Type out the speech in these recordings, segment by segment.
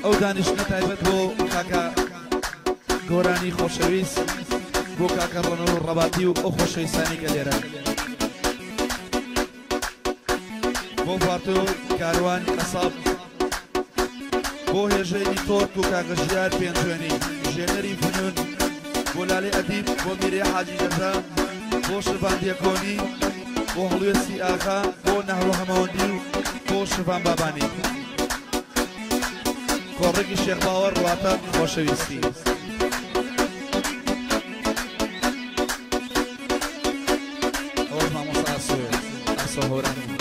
ئەو دانیشتنە تایبەت بۆ کاکە گۆرانی خۆشەویست بۆ کاکە ڕۆنەوە ڕەباتی و ئەو خۆشەویستانی کە لێرە بۆ فاتۆ کاروان قەساب بۆ هێژەی تۆرک و کاکە ژیار پێنجوێنی ژێنەری فنون بۆ لالێ ئەدیب بۆ میرێ حاجی دەزا بۆ شڤان دیەکۆنی بۆ هەڵوێستی ئاغا بۆ نەهڕۆ هەمەوەندی و بۆ شڤان بابانی کۆڕێکی شێخ باوەڕ واتە خۆشەویستی ئەوەش مامۆستا ئاسۆ هەورانی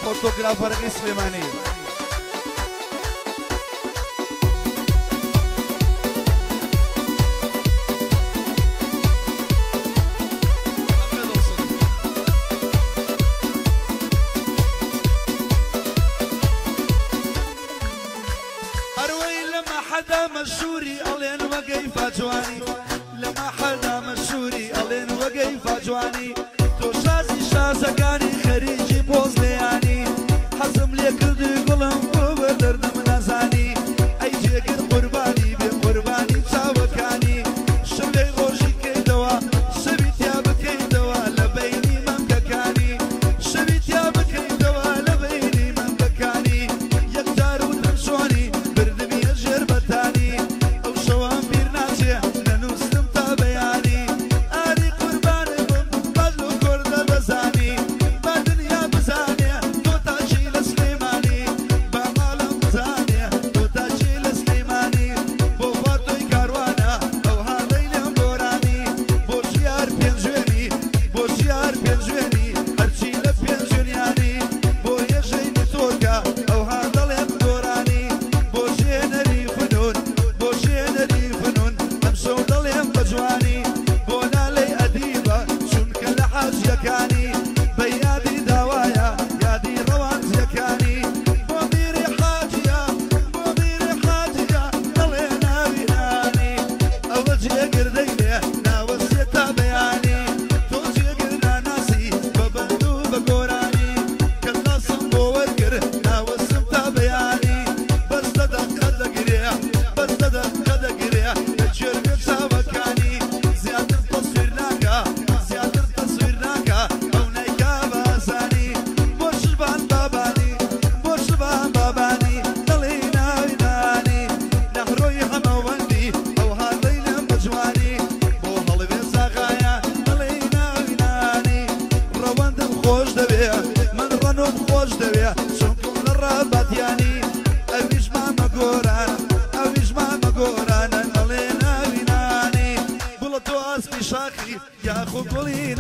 فوتوغرافر سليماني أروي لما حدا مشهوري ألين وقيف أجواني لما حدا مشهوري ألين وقيف أجواني تو شازي شازقاني خريجي بوزلياني حزم لي كردي قلم ببردرد منازاني أي جيكر قرباني بقرباني تاوكاني شبلي غوشي كيدوا شبيت يا بكيدوا لبيني ممككاني شبيت يا بكيدوا لبيني ممككاني يقدر وتمشوني بردمي الجربتاني أو شوان بيرناجي ننوسلم تابياني أري قرباني بم بدلو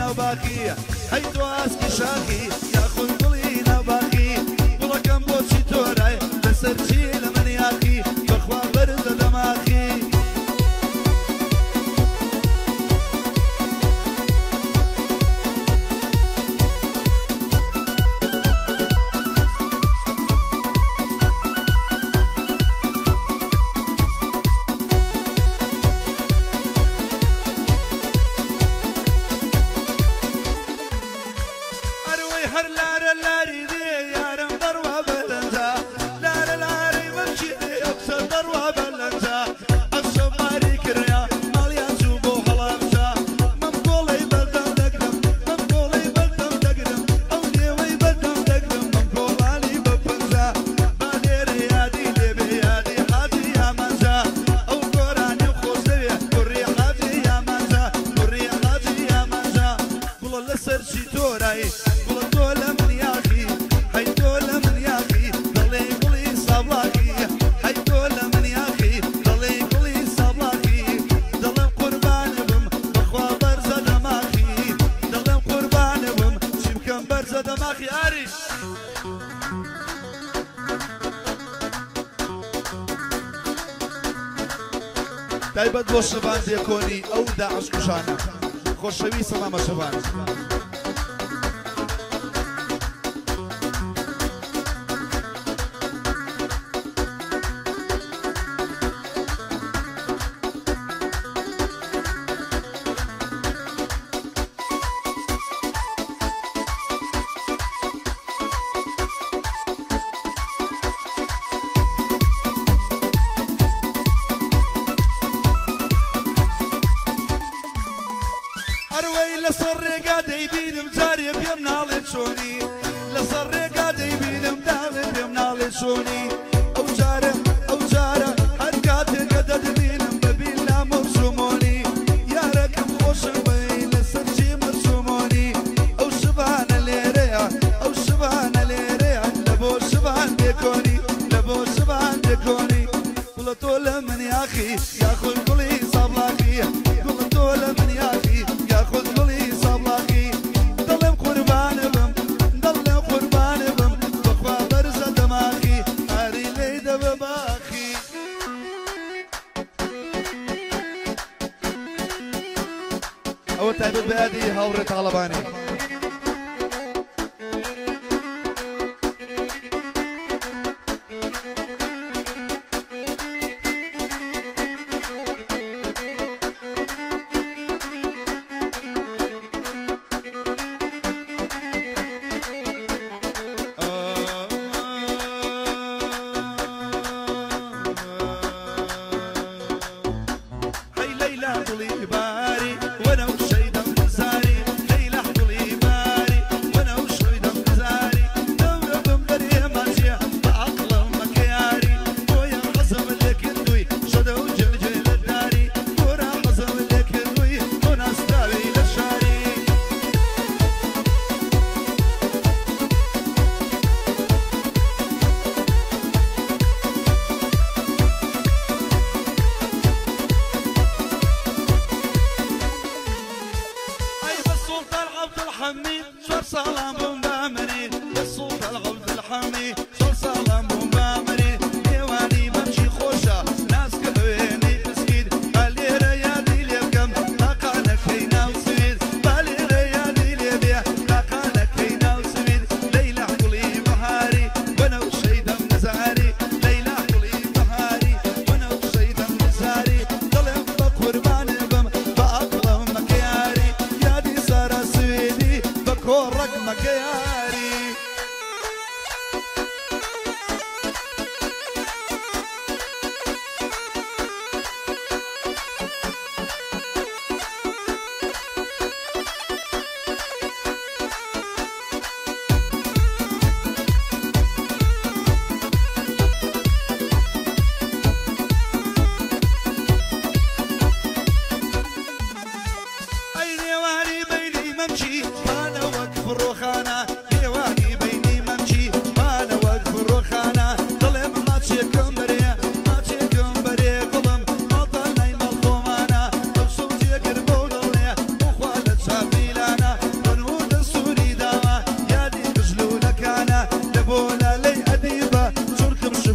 نباخي حيث اسكي شاخي ياخذ قلي نباخي والله كم بوشي توراي بسرشي لمن ياخي بخوا برد دماخي تایبەت بۆ شەبان دێکۆنی ئەو داعش کوشانە خۆشەوی سەلامە شەبان ئەوە تایبەت بە یادی هاوڕێ تاڵەبانی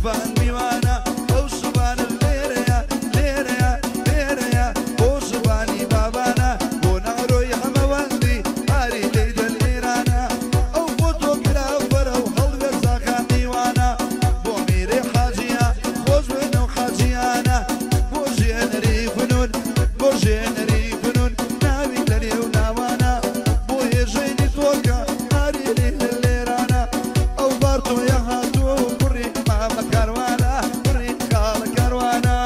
شوفان میوانە ئەو شوفانە لێرەیە لێرەیە لێرەیە بۆ شوفانی بابانە بۆ ناڕۆی هەمەوەندی ئاری لێدە لێرانە ئەو فۆتۆگرافەرە و هەڵوێر زاکان میوانە بۆ میرێ حاجیە خۆش بن و حاجیانە بۆ ژێنەری فنون بۆ ژێنەری فنون ناوی لە نێو ناوانە بۆ هێژەی تۆکە ئاری لێدە لێرانە ئەو بارتۆیە هاتووە و کوڕی مامە کاروانە کوڕی خاڵە کاروانە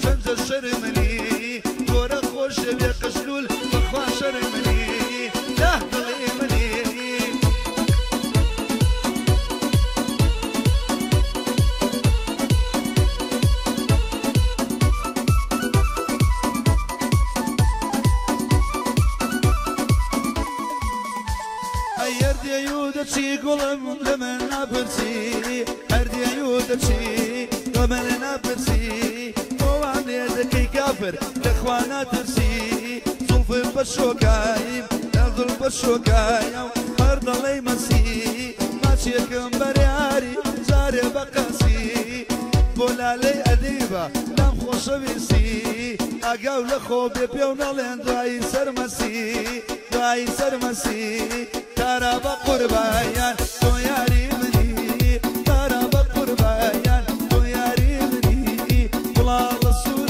شمس الشرمني دور خوش بقشلول بخوا شرمني لا ظلمني هيردي يودتشي قلم لمن نابرسي هردي يودتشي لمن نابرسي كي كافر لاخوانا ترسي ظلف بالشوكايم لا ظلف بالشوكايم فرد الله يمسي ماشي كمبرياري زاري بقاسي بولا لي أديبة لام خوش بيسي أقاو لخو بيبيونا لين دعي سرمسي دعي سرمسي ترى بقربايان تو ياري مني ترى بقربايان تو ياري مني طلال السوري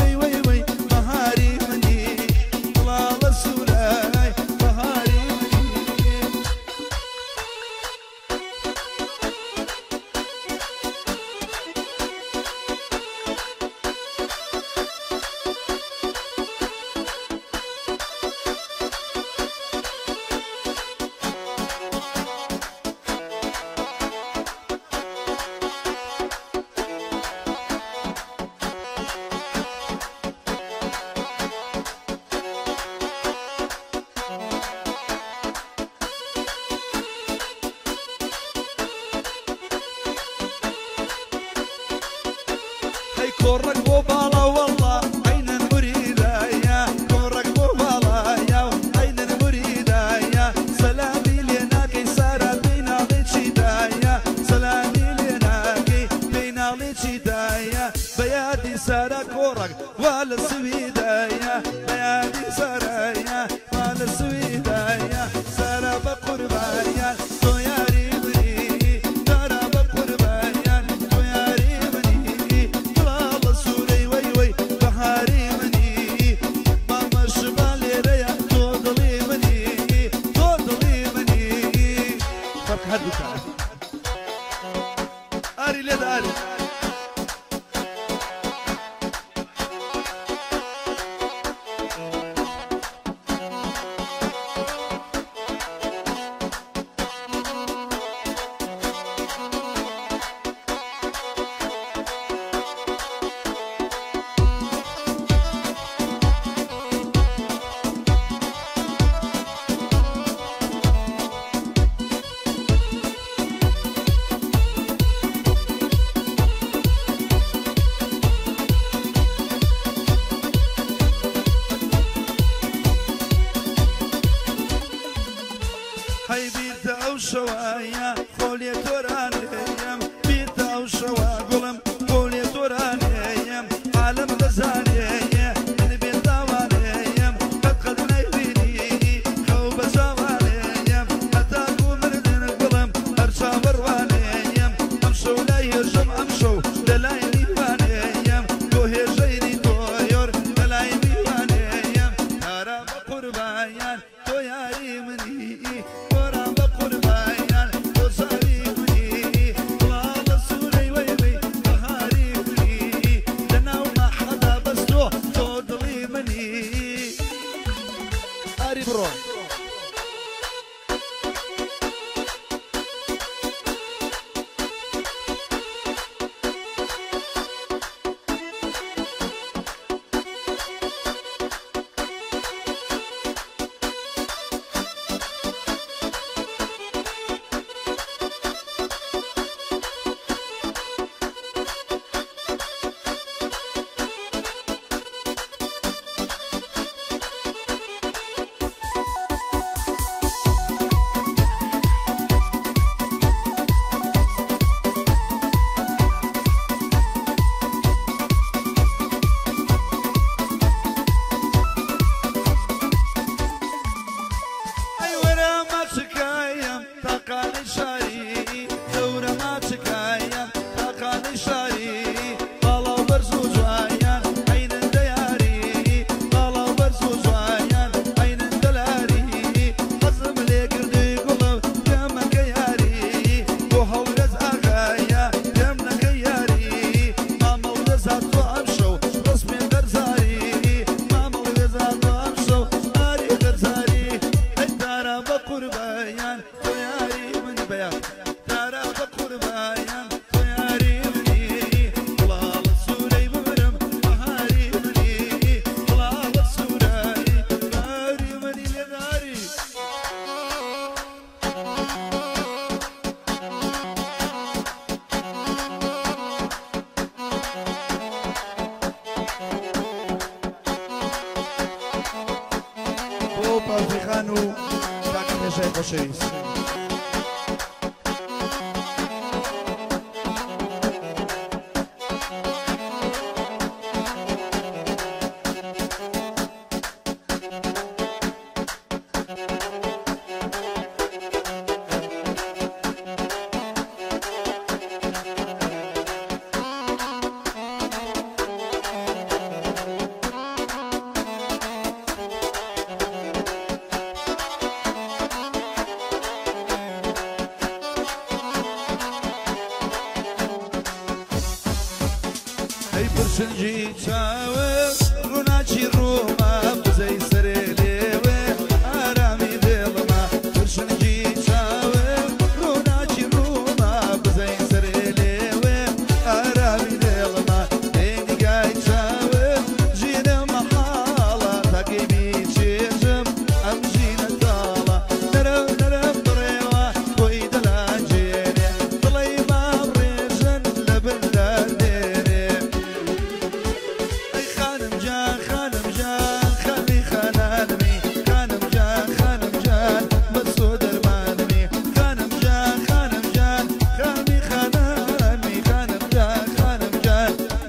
كورك بوبالا والله عين المريدة يا كورك بوبالا يا عين المريدة يا سلامي لناكي سارة بين الشدايا سلامي لناكي بين الشدايا بيادي سارة كورك ولا السويدة يا بيادي سارة يا ولا السويدة يا سارة بقربايا آري لد آري پارتیخان و کاکە پێشای خۆشەویست. پرسنجی چاوە ڕووناچی ڕووما بزەی سەرێ لێوێ ئارامی دێڵما پرسنجی چاوە ڕووناچی ڕووما بزەی سەرێ لێوێ ئارامی دێڵما هێنیگای چاوە ژینە مەحاڵە تاکەی بیچێژم ئەم ژینە تاڵە نەرەو نەرەم بڕێوە خۆی دەلاجێنێ دڵی مام ڕێژن لە بندار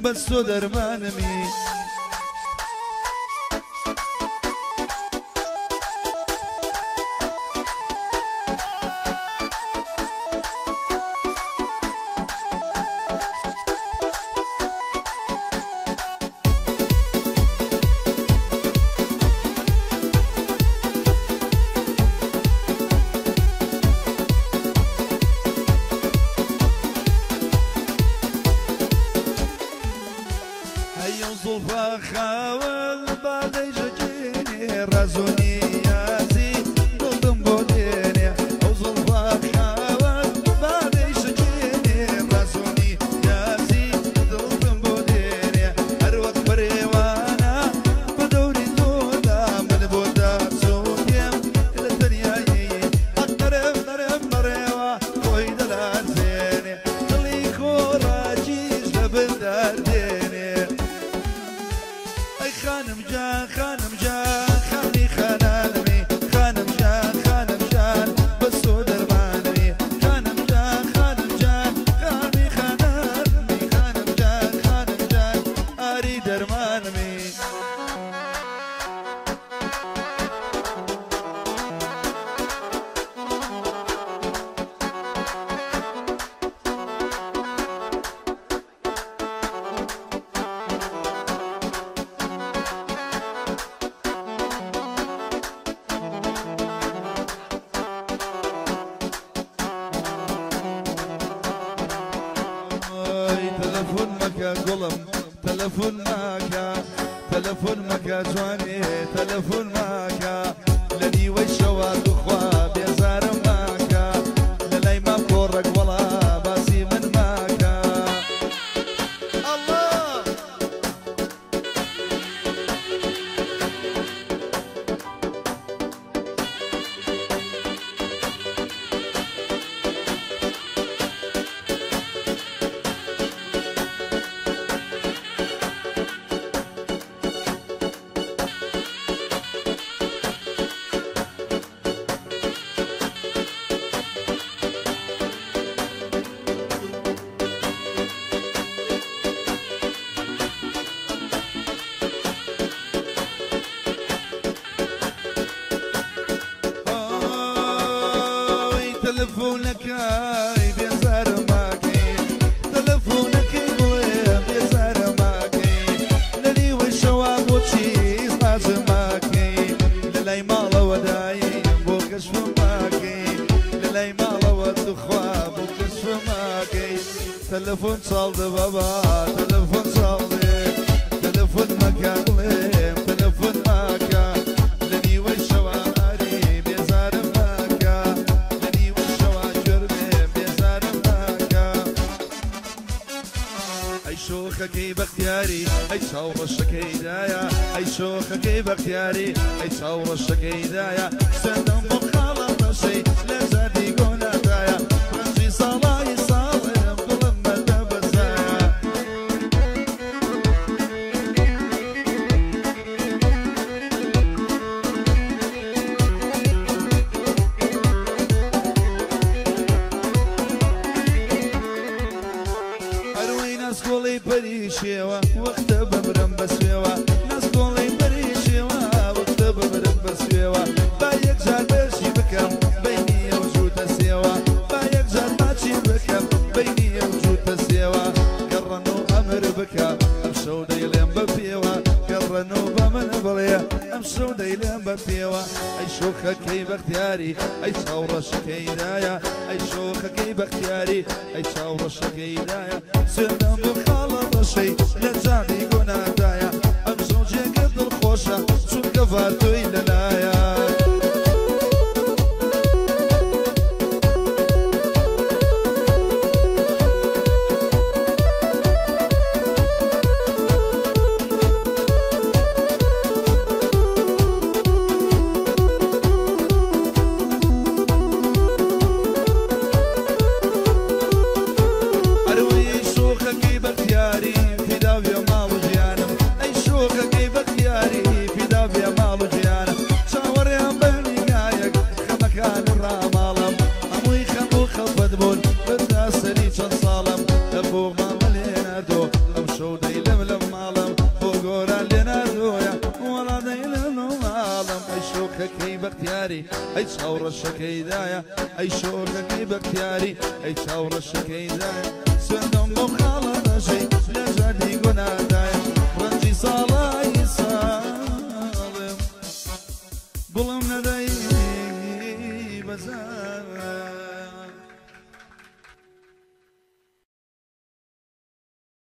بەستۆ دەرمانمی زڵفە خاوەن بادەی ژەجێنێ ڕازۆنی یازی دڵم بۆ دێنێ ئەو زڵفە خاوەن بادەی ژەجێنێ ڕازۆنی یازی دڵم بۆ دێنێ هەر وەک بەرێوانە بە دەوری تۆدا من بۆ داچۆکێم لە تەنیایی حەق نەرم نەرم بەڕێوە خۆی دەلازێنێ دڵی خۆڕاجیش لە بندار دێنێ خانم جان خانم جان خانی خانانمی خانم جان بەستۆ دەرمانمی خانم جان خانی خانانمی خانم جان ئاری دەرمانمی گوڵم تەلەفۆن مەکە جوانێ تەلەفۆن ماکە لە نیوەی شەوە دوخوا بێزارم ماکە لە لای مام کۆڕەک وەڵا باسی من ماکە تەلەفۆنەکەی بێزارم ماکەی تەلەفۆنەکەی بڵێ بێزارم ماکەی لە نیوەی شەوا بۆچی سازم ماکەی لە لای ماڵەوە دایم بۆ کەشفم ماکەی لە لای ماڵەوە توخوا بۆ کەشفم ماکەی تەلەفۆن چاڵدە بەبا تەلەفۆن چاڵدێ تەلەفۆن مەکە بڵێم تەلەفۆن ماکە لە نیوەی شەوا ئاری بێزارم ماکە لە نیوەی شەوا گوێرمێ بێزارم ماکە شوخەکەی بەختیاری ئەی چاوڕەشەکەیدایە ئەی شۆخەکەی بەختیاری ئەی چاوڕەشەکەیدایە سەردەم بۆ خاڵە بەشەی لە زادی گۆنادایە ڕەنجی ساڵای ساڵێم دڵم بەدە بەزایە هەروەی ناسکۆڵەی پەریشێوە وەختە بمرم بەسوێوە ناسکۆڵەی پەریشێوە وەختە بمرم بەسوێوە با یەکجار بەشی بکەم بەینی ئەو جووتە سێوە با یەکجار ماچی بکەم بەینی ئەو جووتە سێوە گەڕەن و ئەمر بکە ئەم شەو دەیڵێم بە پێوە گەڕەن و بە من بڵێ ئەم شەو دەیڵێم بە پێوە ئەی شۆخەکەی بەختیاری ئەی چاوڕەشەکەیدایە ئەی شۆخەکەی بەختیاری ئەی چاوڕەشەکەیدایە سێدەم بۆ خاڵە بەشەی لە جانی گۆنادایە ئەم زۆجێگە دڵخۆشە چونکە ڤاتۆی لەلایە ئەی چاوڕەشەکەیدایە ئەی شۆخەکەی بەختیاری ئەی چاوڕەشەکەیدایە سوێندەم بۆ خاڵە بەشەی لە ژادی گۆنادایە ڕەنجی ساڵە